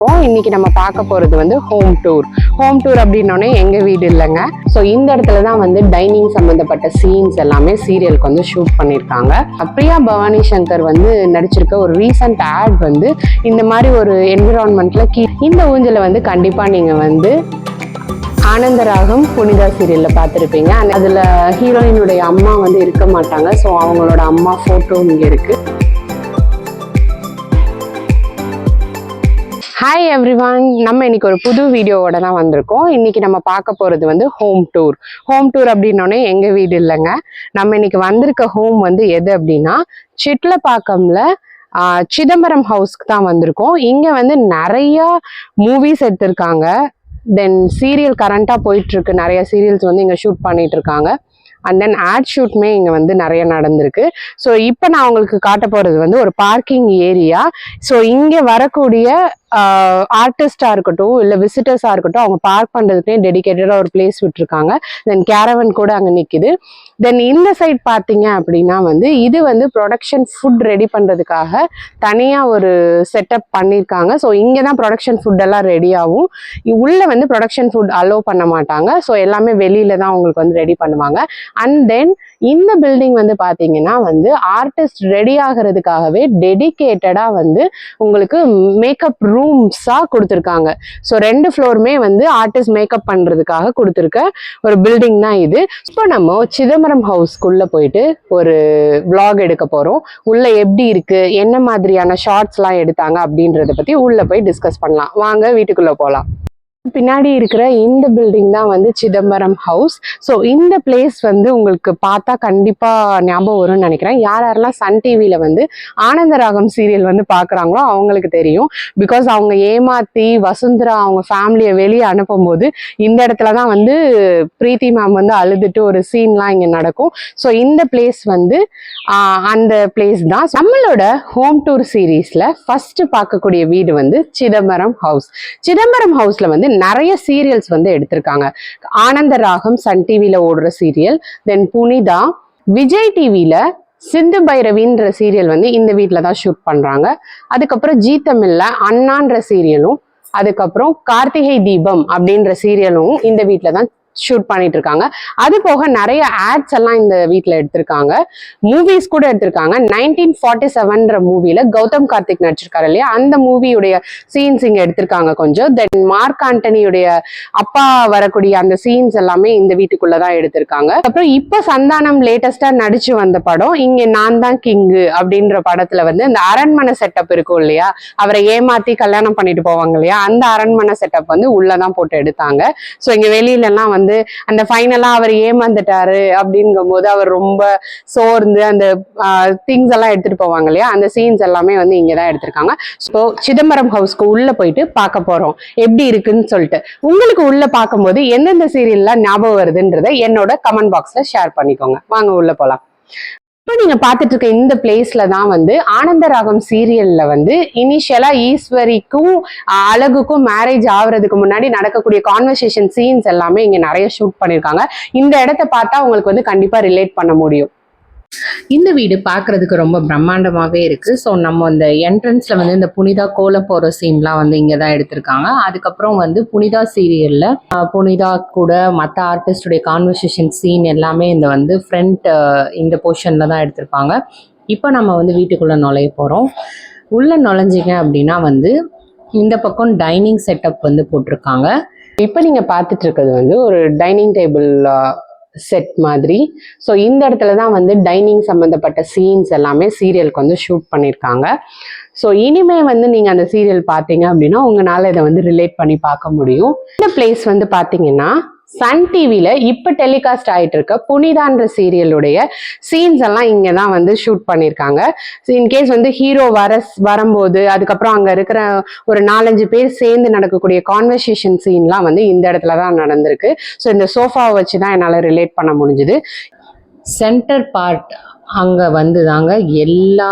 இன்னைக்கு நம்ம பார்க்க போறது வந்து ஹோம் டூர் அப்படின்னோடனே எங்க வீடு இல்லைங்க. ஸோ இந்த இடத்துல தான் வந்து டைனிங் சம்பந்தப்பட்ட சீன்ஸ் எல்லாமே சீரியலுக்கு வந்து ஷூட் பண்ணியிருக்காங்க. பிரியா பவானி சங்கர் வந்து நடிச்சிருக்க ஒரு ரீசன்ட் ஆட் வந்து இந்த மாதிரி ஒரு என்விரான்மெண்ட்ல இந்த ஊஞ்சலை வந்து கண்டிப்பா நீங்க வந்து ஆனந்தராகம் புனிதா சீரியல்ல பார்த்துருப்பீங்க. அதுல ஹீரோயினுடைய அம்மா வந்து இருக்க மாட்டாங்க. ஸோ அவங்களோட அம்மா போட்டோ இங்க இருக்கு. ஹாய் எவ்ரிவான், நம்ம இன்னைக்கு ஒரு புது வீடியோவோட தான் வந்திருக்கோம். இன்னைக்கு நம்ம பார்க்க போறது வந்து ஹோம் டூர் அப்படின்னோடனே எங்க வீடு இல்லைங்க. நம்ம இன்னைக்கு வந்திருக்க ஹோம் வந்து எது அப்படின்னா சிட்லப்பாக்கம்ல சிதம்பரம் ஹவுஸ்க்கு தான் வந்திருக்கோம். இங்க வந்து நிறைய மூவிஸ் எடுத்திருக்காங்க. தென் சீரியல் கரண்டா போயிட்டு இருக்கு. நிறைய சீரியல்ஸ் வந்து இங்க ஷூட் பண்ணிட்டு இருக்காங்க. அண்ட் தென் ஆட் ஷூட்மே இங்கே வந்து நிறைய நடந்திருக்கு. ஸோ இப்போ நான் உங்களுக்கு காட்ட போகிறது வந்து ஒரு பார்க்கிங் ஏரியா. ஸோ இங்கே வரக்கூடிய ஆர்டிஸ்டாக இருக்கட்டும் இல்லை விசிட்டர்ஸாக இருக்கட்டும், அவங்க பார்க் பண்ணுறதுக்குனே டெடிக்கேட்டடாக ஒரு பிளேஸ் விட்டுருக்காங்க. தென் கேரவன் கூட அங்கே நிற்கிது. தென் இந்த சைட் பார்த்தீங்க அப்படின்னா வந்து இது வந்து ப்ரொடக்ஷன் ஃபுட் ரெடி பண்ணுறதுக்காக தனியாக ஒரு செட்டப் பண்ணியிருக்காங்க. ஸோ இங்கே தான் ப்ரொடக்ஷன் ஃபுட் எல்லாம் ரெடி ஆகும். உள்ளே வந்து ப்ரொடக்ஷன் ஃபுட் அலோவ் பண்ண மாட்டாங்க. ஸோ எல்லாமே வெளியில தான் உங்களுக்கு வந்து ரெடி பண்ணுவாங்க. அண்ட் தென் இந்த பில்டிங் வந்து பாத்தீங்கன்னா வந்து ஆர்டிஸ்ட் ரெடி ஆகிறதுக்காகவே டெடிகேட்டடா வந்து உங்களுக்கு மேக்கப் ரூம்ஸா கொடுத்துருக்காங்க. ஸோ 2 ஃப்ளோருமே வந்து ஆர்டிஸ்ட் மேக்கப் பண்றதுக்காக கொடுத்துருக்க ஒரு பில்டிங் தான் இது. இப்போ நம்ம சிதம்பரம் ஹவுஸ்க்குள்ள போயிட்டு ஒரு விளாக் எடுக்க போறோம். உள்ள எப்படி இருக்கு, என்ன மாதிரியான ஷார்ட்ஸ் எல்லாம் எடுத்தாங்க அப்படின்றத பத்தி உள்ள போய் டிஸ்கஸ் பண்ணலாம். வாங்க வீட்டுக்குள்ள போகலாம். பின்னாடி இருக்கிற இந்த பில்டிங் தான் வந்து சிதம்பரம் ஹவுஸ். ஸோ இந்த பிளேஸ் வந்து உங்களுக்கு பார்த்தா கண்டிப்பா ஞாபகம் வரும்னு நினைக்கிறேன். யாரெல்லாம் சன் டிவியில வந்து ஆனந்தராகம் சீரியல் வந்து பாக்குறாங்களோ அவங்களுக்கு தெரியும். பிகாஸ் அவங்க ஏமாத்தி வசுந்தரா அவங்க ஃபேமிலியை வெளியே அனுப்பும் போது இந்த இடத்துல தான் வந்து பிரீத்தி மேம் வந்து அழுதுட்டு ஒரு சீன்லாம் இங்க நடக்கும். ஸோ இந்த பிளேஸ் வந்து அந்த பிளேஸ் தான். நம்மளோட ஹோம் டூர் சீரீஸ்ல ஃபர்ஸ்ட் பார்க்கக்கூடிய வீடு வந்து சிதம்பரம் ஹவுஸ்ல வந்து நிறைய சீரியல்ஸ் வந்து எடுத்திருக்காங்க. ஆனந்தராகம் சன் டிவில ஓடுற சீரியல், தென் புனிதா, விஜய் டிவில சிந்து பைரவின்ற சீரியல் வந்து இந்த வீட்டில தான் ஷூட் பண்றாங்க. அதுக்கப்புறம் ஜீ தமிழ்ல அண்ணான்ற சீரியலும், அதுக்கப்புறம் கார்த்திகை தீபம் அப்படின்ற சீரியலும் இந்த வீட்டில தான் ஷூட் பண்ணிட்டு இருக்காங்க. அது போக நிறைய ஆட்ஸ் எல்லாம் இந்த வீட்டுல எடுத்திருக்காங்க. மூவிஸ் கூட எடுத்திருக்காங்க. 1947 மூவில கௌதம் கார்த்திக் நடிச்சிருக்காரு இல்லையா, அந்த மூவியுடைய சீன்ஸ் இங்க எடுத்திருக்காங்க கொஞ்சம். தென் மார்க் ஆண்டனியுடைய அப்பா வரக்கூடிய அந்த சீன்ஸ் எல்லாமே இந்த வீட்டுக்குள்ளதான் எடுத்திருக்காங்க. அப்புறம் இப்ப சந்தானம் லேட்டஸ்டா நடிச்சு வந்த படம் இங்க நான் தான் கிங்கு அப்படின்ற படத்துல வந்து இந்த அரண்மனை செட்டப் இருக்கும் இல்லையா, அவரை ஏமாத்தி கல்யாணம் பண்ணிட்டு போவாங்க இல்லையா, அந்த அரண்மனை செட்டப் வந்து உள்ளதான் போட்டு எடுத்தாங்க. ஸோ இங்க வெளியில எல்லாம் வந்து அந்த ஃபைனலா அவர் ஏமாந்துட்டாரு அப்படிங்கும் போது அவர் ரொம்ப சோர்ந்து அந்த திங்ஸ் எல்லாம் எடுத்துட்டு போவாங்க இல்லையா, அந்த சீன்ஸ் எல்லாமே வந்து இங்கதான் எடுத்திருக்காங்க. ஸோ சிதம்பரம் ஹவுஸ்க்கு உள்ள போயிட்டு பார்க்க போறோம் எப்படி இருக்குன்னு சொல்லிட்டு. உங்களுக்கு உள்ள பார்க்கும்போது எந்தெந்த சீரியல்லாம் ஞாபகம் வருதுன்றதை என்னோட கமெண்ட் பாக்ஸ்ல ஷேர் பண்ணிக்கோங்க. வாங்க உள்ள போலாம். இப்போ நீங்க பாத்துட்டு இருக்க இந்த பிளேஸ்ல தான் வந்து ஆனந்தராகம் சீரியல்ல வந்து இனிஷியலா ஈஸ்வரிக்கும் அழகுக்கும் மேரேஜ் ஆகுறதுக்கு முன்னாடி நடக்கக்கூடிய கான்வர்சேஷன் சீன்ஸ் எல்லாமே இங்க நிறைய ஷூட் பண்ணிருக்காங்க. இந்த இடத்த பார்த்தா உங்களுக்கு வந்து கண்டிப்பா ரிலேட் பண்ண முடியும். இந்த வீடு பார்க்கறதுக்கு ரொம்ப பிரம்மாண்டமாவே இருக்கு. ஸோ நம்ம இந்த என்ட்ரன்ஸ்ல வந்து இந்த புனிதா கோலம் போற சீன்லாம் வந்து இங்கே தான் எடுத்திருக்காங்க. அதுக்கப்புறம் வந்து புனிதா சீரியல்ல புனிதா கூட மற்ற ஆர்டிஸ்டுடைய கான்வர்சேஷன் சீன் எல்லாமே இந்த வந்து ஃப்ரண்ட் இந்த போர்ஷன்ல தான் எடுத்திருப்பாங்க. இப்போ நம்ம வந்து வீட்டுக்குள்ள நுழைய போறோம். உள்ள நுழைஞ்சிங்க அப்படின்னா வந்து இந்த பக்கம் டைனிங் செட்டப் வந்து போட்டிருக்காங்க. இப்போ நீங்க பார்த்துட்டு இருக்கிறது வந்து ஒரு டைனிங் டேபிள் செட் மாதிரி. ஸோ இந்த இடத்துல தான் வந்து டைனிங் சம்மந்தப்பட்ட சீன்ஸ் எல்லாமே சீரியலுக்கு வந்து ஷூட் பண்ணியிருக்காங்க. ஸோ இனிமே வந்து நீங்கள் அந்த சீரியல் பார்த்தீங்க அப்படின்னா உங்களால் இதை வந்து ரிலேட் பண்ணி பார்க்க முடியும். இந்த பிளேஸ் வந்து பார்த்தீங்கன்னா சன் டிவில இப்ப டெலிகாஸ்ட் ஆயிட்டு இருக்க புனிதான்ற சீரியலுடைய சீன்ஸ் எல்லாம் இங்க தான் வந்து ஷூட் பண்ணிருக்காங்க. இன்கேஸ் வந்து ஹீரோ வரும்போது அதுக்கப்புறம் அங்க இருக்கிற ஒரு 4-5 பேர் சேர்ந்து நடக்கக்கூடிய கான்வர்சேஷன் சீன்லாம் வந்து இந்த இடத்துல தான் நடந்திருக்கு. ஸோ இந்த சோஃபாவை வச்சுதான் என்னால ரிலேட் பண்ண முடிஞ்சுது. சென்டர் பார்ட் அங்கே வந்து தாங்க எல்லா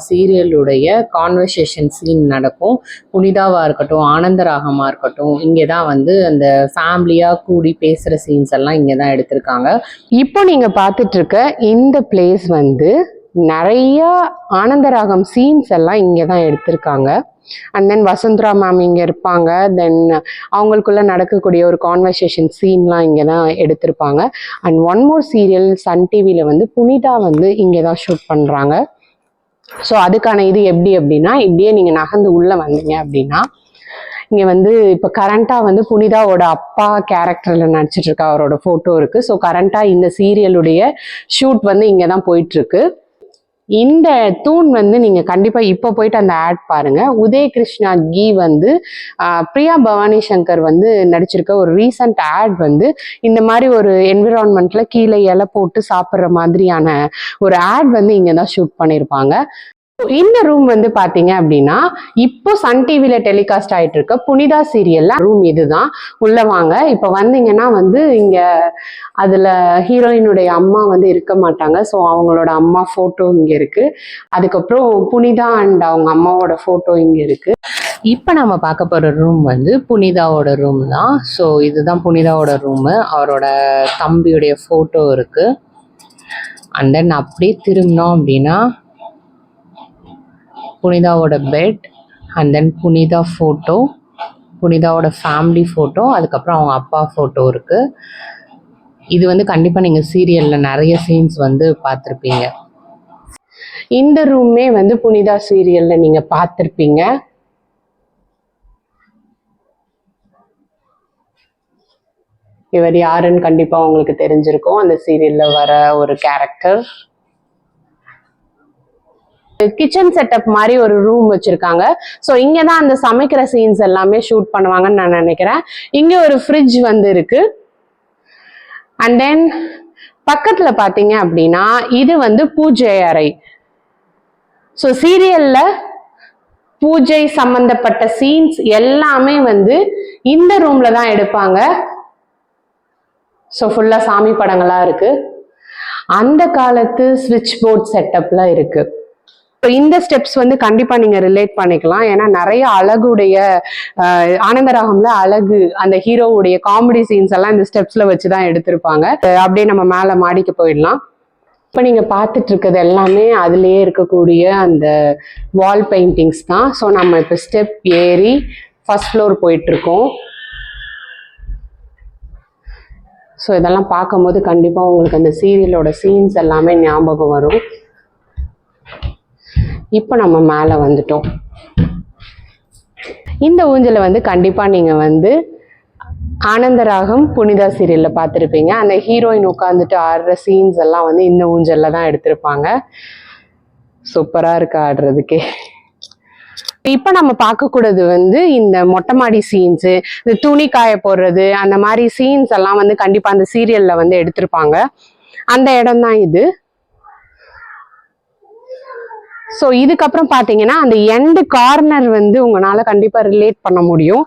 சீரியலுடைய கான்வர்சேஷன் சீன் நடக்கும். புனிதாவாக இருக்கட்டும், ஆனந்தராகமாக இருக்கட்டும், இங்கே தான் வந்து அந்த ஃபேமிலியாக கூடி பேசுகிற சீன்ஸ் எல்லாம் இங்கே தான் எடுத்திருக்காங்க. இப்போ நீங்கள் பார்த்துட்ருக்க இந்த பிளேஸ் வந்து நிறைய ஆனந்தராகம் சீன்ஸ் எல்லாம் இங்கே தான் எடுத்திருக்காங்க. அண்ட் தென் வசுந்தரா மேம் இங்கே இருப்பாங்க. தென் அவங்களுக்குள்ள நடக்கக்கூடிய ஒரு கான்வர்சேஷன் சீன்லாம் இங்கே தான் எடுத்திருப்பாங்க. And one more serial Sun டிவியில் வந்து புனிதா வந்து இங்கே தான் ஷூட் பண்ணுறாங்க. ஸோ அதுக்கான இது எப்படி அப்படின்னா, இப்படியே நீங்கள் நகர்ந்து உள்ளே வந்தீங்க அப்படின்னா இங்கே வந்து இப்போ கரண்ட்டாக வந்து புனிதாவோட அப்பா கேரக்டரில் நடிச்சிட்டு இருக்க அவரோட ஃபோட்டோ இருக்குது. ஸோ கரண்ட்டாக இந்த சீரியலுடைய ஷூட் வந்து இங்கே தான் போயிட்டுருக்கு. இந்த தூண் வந்து நீங்கள் கண்டிப்பாக இப்போ போயிட்டு அந்த ஆட் பாருங்கள். உதய் கிருஷ்ணா கீ வந்து பிரியா பவானி சங்கர் வந்து நடிச்சிருக்க ஒரு ரீசன்ட் ஆட் வந்து இந்த மாதிரி ஒரு என்விரான்மெண்ட்டில் கீழே இலை போட்டு சாப்பிட்ற மாதிரியான ஒரு ஆட் வந்து இங்கே தான் ஷூட் பண்ணியிருப்பாங்க. இந்த ரூம் வந்து பாத்தீங்க அப்படின்னா இப்போ சன் டிவில டெலிகாஸ்ட் ஆயிட்டு இருக்க புனிதா சீரியல்ல ரூம் இதுதான். உள்ள வாங்க. இப்ப வந்தீங்கன்னா வந்து இங்க அதுல ஹீரோயினுடைய அம்மா வந்து இருக்க மாட்டாங்க. ஸோ அவங்களோட அம்மா போட்டோ இங்க இருக்கு. அதுக்கப்புறம் புனிதா அண்ட் அவங்க அம்மாவோட போட்டோ இங்க இருக்கு. இப்போ நம்ம பார்க்க போகிற ரூம் வந்து புனிதாவோட ரூம் தான். ஸோ இதுதான் புனிதாவோட ரூமு. அவரோட தம்பியுடைய ஃபோட்டோ இருக்குது. அண்ட் தென் அப்படியே திரும்பினோம் அப்படின்னா புனிதாவோட bed and then Punitha photo, புனிதாவோட ஃபேமிலி ஃபோட்டோ, அதுக்கப்புறம் அவங்க அப்பா ஃபோட்டோ இருக்குது. இது வந்து கண்டிப்பாக நீங்கள் சீரியலில் நிறைய சீன்ஸ் வந்து பார்த்துருப்பீங்க. இந்த ரூமே வந்து புனிதா சீரியலில் நீங்கள் பார்த்துருப்பீங்க. இவர் யாருன்னு கண்டிப்பாக உங்களுக்கு தெரிஞ்சிருக்கும். அந்த சீரியலில் வர ஒரு கேரக்டர். கிச்சன் செட்டப் மாதிரி ஒரு ரூம் வச்சிருக்காங்க. ஸோ இங்கே தான் அந்த சமைக்கிற சீன்ஸ் எல்லாமே ஷூட் பண்ணுவாங்கன்னு நான் நினைக்கிறேன். இங்கே ஒரு ஃப்ரிட்ஜ் வந்து இருக்கு. அண்ட் தென் பக்கத்தில் பார்த்தீங்க அப்படின்னா இது வந்து பூஜை அறை. ஸோ சீரியல்ல பூஜை சம்பந்தப்பட்ட சீன்ஸ் எல்லாமே வந்து இந்த ரூம்ல தான் எடுப்பாங்க. ஸோ ஃபுல்லா சாமி படங்களா இருக்கு. அந்த காலத்து ஸ்விட்ச் போர்ட் செட்டப்லாம் இருக்கு. இந்த ஸ்டெப்ஸ் வந்து கண்டிப்பா நீங்க ரிலேட் பண்ணிக்கலாம். ஏன்னா நிறைய அழகுடைய ஆனந்தராகம்ல அழகு அந்த ஹீரோவுடைய காமெடி சீன்ஸ் எல்லாம் இந்த ஸ்டெப்ஸ்ல வச்சுதான் எடுத்திருப்பாங்க. அப்படியே நம்ம மேல மாடிக்கு போயிடலாம். இப்ப நீங்க பார்த்துட்டு இருக்கிறது எல்லாமே அதுலயே இருக்கக்கூடிய அந்த வால் பெயிண்டிங்ஸ் தான். ஸோ நம்ம இப்ப ஸ்டெப் ஏறி ஃபர்ஸ்ட் ஃப்ளோர் போயிட்டு இருக்கோம். ஸோ இதெல்லாம் பார்க்கும்போது கண்டிப்பா உங்களுக்கு அந்த சீரியலோட சீன்ஸ் எல்லாமே ஞாபகம் வரும். இப்போ நம்ம மேலே வந்துட்டோம். இந்த ஊஞ்சலை வந்து கண்டிப்பாக நீங்கள் வந்து ஆனந்தராகம் புனிதா சீரியலில் பார்த்துருப்பீங்க. அந்த ஹீரோயின் உட்காந்துட்டு ஆடுற சீன்ஸ் எல்லாம் வந்து இந்த ஊஞ்சலில் தான் எடுத்திருப்பாங்க. சூப்பராக இருக்கு ஆடுறதுக்கே. இப்போ நம்ம பார்க்கக்கூடாது வந்து இந்த மொட்டை மாடி சீன்ஸு, இந்த துணி காய போடுறது, அந்த மாதிரி சீன்ஸ் எல்லாம் வந்து கண்டிப்பாக அந்த சீரியலில் வந்து எடுத்திருப்பாங்க. அந்த இடம் தான் இது. ஸோ இதுக்கப்புறம் பார்த்தீங்கன்னா அந்த எண்டு கார்னர் வந்து உங்களால் கண்டிப்பாக ரிலேட் பண்ண முடியும்.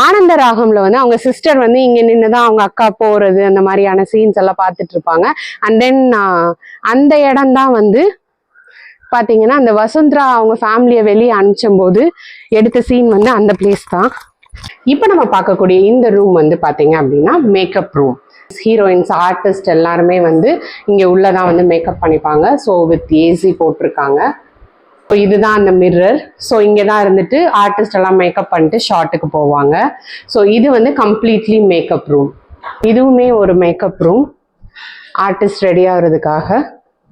ஆனந்த ராகம்ல வந்து அவங்க சிஸ்டர் வந்து இங்கே நின்று தான் அவங்க அக்கா போகிறது அந்த மாதிரியான சீன்ஸ் எல்லாம் பார்த்துட்டு இருப்பாங்க. அண்ட் தென் அந்த இடம் தான் வந்து பார்த்தீங்கன்னா அந்த வசுந்தரா அவங்க ஃபேமிலியை வெளியே அனுப்பிச்சும் போது எடுத்த சீன் வந்து அந்த பிளேஸ் தான். இப்போ நம்ம பார்க்கக்கூடிய இந்த ரூம் வந்து பார்த்தீங்க அப்படின்னா மேக்கப் ரூம். ஹீரோயின்ஸ் ஆர்டிஸ்ட் எல்லாருமே வந்து இங்கே உள்ளதான் வந்து மேக்கப் பண்ணிப்பாங்க. ஸோ வித் ஏசி போட்டிருக்காங்க. ஸோ இதுதான் அந்த மிரர். ஸோ இங்கே தான் இருந்துட்டு ஆர்டிஸ்ட் எல்லாம் மேக்கப் பண்ணிட்டு ஷார்ட்டுக்கு போவாங்க. ஸோ இது வந்து கம்ப்ளீட்லி மேக்கப் ரூம். இதுவுமே ஒரு மேக்கப் ரூம். ஆர்டிஸ்ட் ரெடி ஆகுறதுக்காக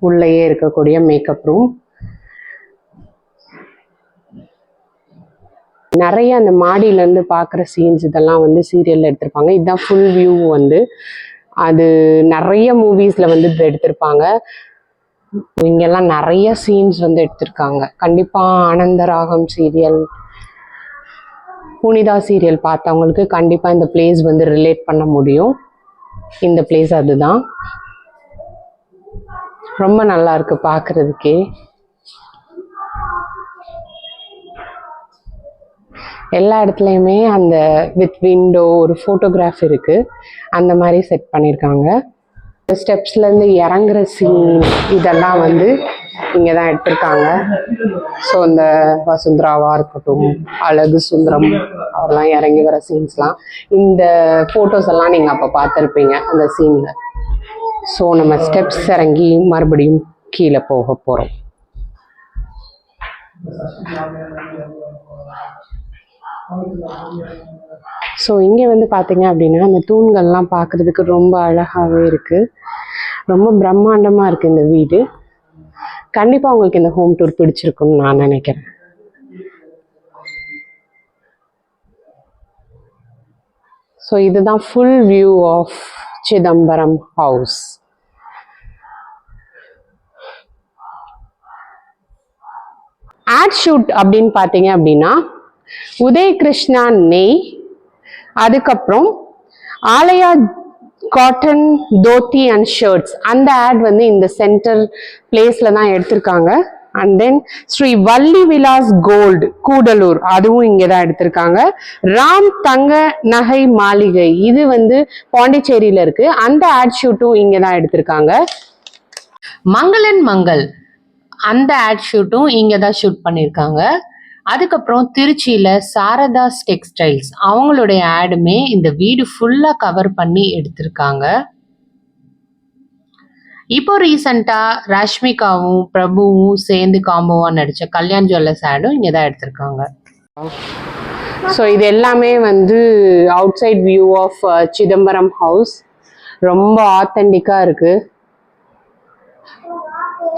உள்ளேயே இருக்கக்கூடிய மேக்கப் ரூம். நிறைய அந்த மாடியிலேருந்து பார்க்குற சீன்ஸ் இதெல்லாம் வந்து சீரியலில் எடுத்திருப்பாங்க. இதுதான் ஃபுல் வியூ வந்து அது நிறைய மூவிஸில் வந்து இது எடுத்திருப்பாங்க. இங்கெல்லாம் நிறைய சீன்ஸ் வந்து எடுத்திருக்காங்க. கண்டிப்பாக ஆனந்தராகம் சீரியல், புனிதா சீரியல் பார்த்தவங்களுக்கு கண்டிப்பாக இந்த பிளேஸ் வந்து ரிலேட் பண்ண முடியும். இந்த பிளேஸ் அதுதான். ரொம்ப நல்லா இருக்கு பார்க்கறதுக்கே. எல்லா இடத்துலையுமே அந்த வித் விண்டோ ஒரு ஃபோட்டோகிராஃப் இருக்கு. அந்த மாதிரி செட் பண்ணியிருக்காங்க. ஸ்டெப்ஸ்லேருந்து இறங்குற சீன் இதெல்லாம் வந்து இங்கே தான் எடுத்திருக்காங்க. ஸோ இந்த வசுந்தராவாக இருக்கட்டும், அழகு சுந்தரம் அவரெல்லாம் இறங்கி வர சீன்ஸ்லாம் இந்த ஃபோட்டோஸ் எல்லாம் நீங்கள் அப்போ பார்த்துருப்பீங்க அந்த சீனில். ஸோ நம்ம ஸ்டெப்ஸ் இறங்கி மறுபடியும் கீழே போக போறோம். ஸோ இங்கே வந்து பார்த்தீங்க அப்படின்னா அந்த தூண்கள்லாம் பார்க்குறதுக்கு ரொம்ப அழகாகவே இருக்குது. ரொம்ப பிரம்மாண்டமாக இருக்குது இந்த வீடு. கண்டிப்பாக உங்களுக்கு இந்த ஹோம் டூர் பிடிச்சிருக்குன்னு நான் நினைக்கிறேன். ஸோ இதுதான் full view of Chidambaram house. Ad shoot அப்படின்னு பார்த்தீங்க அப்படின்னா உதய் கிருஷ்ணா நெய், அதுக்கப்புறம் Alaya cotton dhoti and shirts, அந்த ஆட் வந்து இந்த சென்டர் பிளேஸ்ல தான் எடுத்திருக்காங்க. And then Sri Valli Vilas gold Gudalur, அதுவும் இங்கே தான் எடுத்திருக்காங்க. ராம் தங்க நகை மாளிகை, இது வந்து பாண்டிச்சேரியில இருக்கு, அந்த ஆட் ஷூட்டும் இங்கே தான் எடுத்திருக்காங்க. மங்களன் மங்கள், அந்த ஆட் ஷூட்டும் இங்கே தான் ஷூட் பண்ணியிருக்காங்க. அதுக்கப்புறம் திருச்சியில சாரதாஸ் டெக்ஸ்டைல்ஸ், அவங்களுடைய ஆடுமே இந்த வீடு ஃபுல்லா கவர் பண்ணி எடுத்திருக்காங்க. இப்போ ரீசெண்டா ரஷ்மிகாவும் பிரபுவும் சேர்ந்து காம்போவா நடிச்ச கல்யாண் ஜுவல்லர்ஸ் ஆடும் இங்கே தான் எடுத்திருக்காங்க. ஸோ இது எல்லாமே வந்து outside view of Chidambaram house. ரொம்ப ஆத்தென்டிக்காக இருக்கு,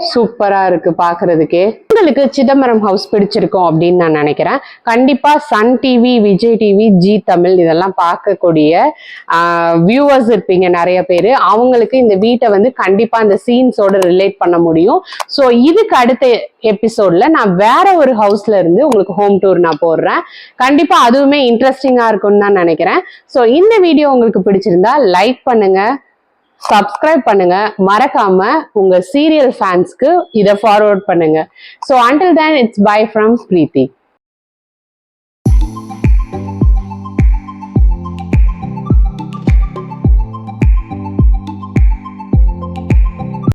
சூப்பரா இருக்கு பாக்குறதுக்கே. உங்களுக்கு சிதம்பரம் ஹவுஸ் பிடிச்சிருக்கும் அப்படின்னு நான் நினைக்கிறேன். கண்டிப்பா Sun TV, Vijay TV, Zee Tamil இதெல்லாம் பார்க்கக்கூடிய வியூவர்ஸ் இருப்பீங்க நிறைய பேர். அவங்களுக்கு இந்த வீட்டை வந்து கண்டிப்பா அந்த சீன்ஸோட ரிலேட் பண்ண முடியும். ஸோ இதுக்கு அடுத்த எபிசோட்ல நான் வேற ஒரு ஹவுஸ்ல இருந்து உங்களுக்கு ஹோம் டூர் நான் போடுறேன். கண்டிப்பா அதுவுமே இன்ட்ரெஸ்டிங்கா இருக்கும்னு தான் நினைக்கிறேன். ஸோ இந்த வீடியோ உங்களுக்கு பிடிச்சிருந்தா லைக் பண்ணுங்க, சப்ஸ்கிரைப் பண்ணுங்க, மறக்காம உங்க சீரியல் ஃபேன்ஸ்க்கு இதை ஃபார்வர்ட் பண்ணுங்க. So until then it's bye from Preeti.